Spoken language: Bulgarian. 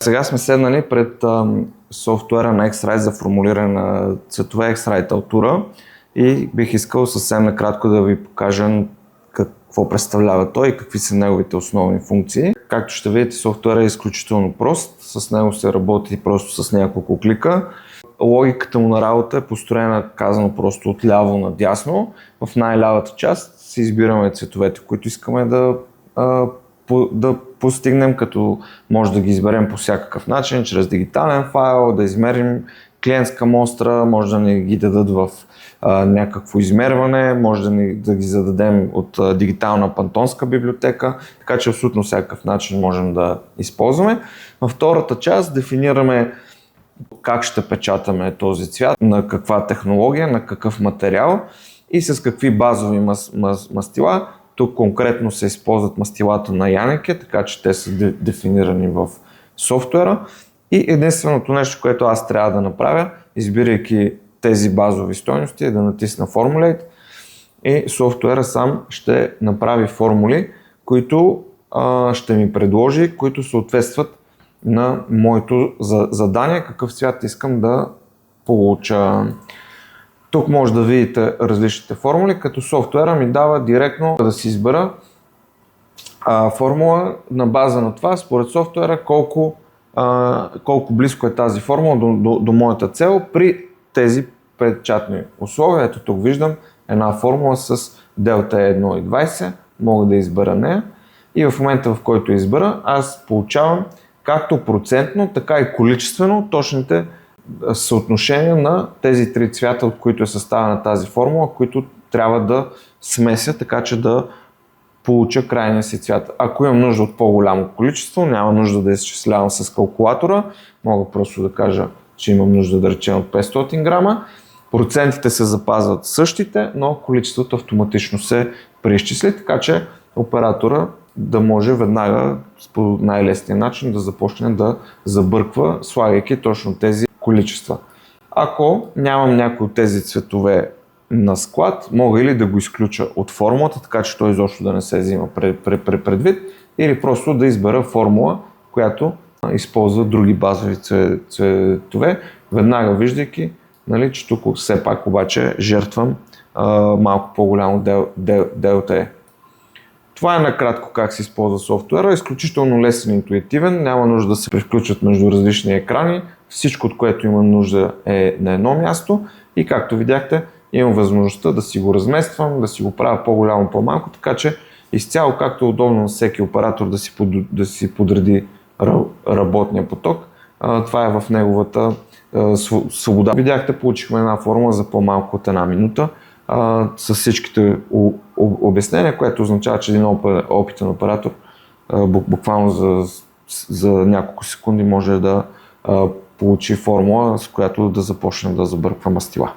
Сега сме седнали пред софтуера на X-Rite за формулиране на цветове X-Rite Altura и бих искал съвсем накратко да ви покажа какво представлява той и какви са неговите основни функции. Както ще видите, софтуерът е изключително прост, с него се работи просто с няколко клика. Логиката му на работа е построена, казано просто от ляво на дясно. В най-лявата част си избираме цветовете, които искаме да постигнем, като може да ги изберем по всякакъв начин, чрез дигитален файл, да измерим клиентска мостра, може да ни ги дадат в някакво измерване, може да ги зададем от дигитална пантонска библиотека, така че абсолютно всякакъв начин можем да използваме. Във втората част дефинираме как ще печатаме този цвят, на каква технология, на какъв материал и с какви базови мастила. Тук конкретно се използват мастилата на Янеке, така че те са дефинирани в софтуера. И единственото нещо, което аз трябва да направя, избирайки тези базови стойности, е да натисна Formulate и софтуера сам ще направи формули, които ще ми предложи, които съответстват на моето задание, какъв цвят искам да получа. Тук може да видите различните формули, като софтуера ми дава директно да си избера формула на база на това, според софтуера, колко близко е тази формула до моята цел при тези печатни условия. Ето тук виждам една формула с делта 1,20, мога да избера нея и в момента, в който избера, аз получавам както процентно, така и количествено точните съотношения на тези три цвята, от които е съставена тази формула, които трябва да смеся, така че да получа крайния си цвят. Ако имам нужда от по-голямо количество, няма нужда да изчислявам с калкулатора, мога просто да кажа, че имам нужда да речем от 500 грама. Процентите се запазват същите, но количеството автоматично се преизчисли, така че оператора да може веднага по най-лесния начин да започне да забърква, слагайки точно тези количества. Ако нямам някой от тези цветове на склад, мога или да го изключа от формулата, така че той изобщо да не се взима предвид, или просто да избера формула, която използва други базови цветове, веднага виждайки, че тук все пак обаче жертвам малко по-голямо делта е. Това е накратко как се използва софтуера, изключително лесен и интуитивен, няма нужда да се превключват между различни екрани, всичко от което има нужда е на едно място и както видяхте, имам възможността да си го размествам, да си го правя по-голямо, по-малко, така че изцяло както е удобно на всеки оператор да си подреди работния поток, това е в неговата свобода. Видяхте, получихме една формула за по-малко от една минута с всичките обяснения, което означава, че един опитен оператор буквално за няколко секунди може да получи формула, с която да започне да забърква мастила.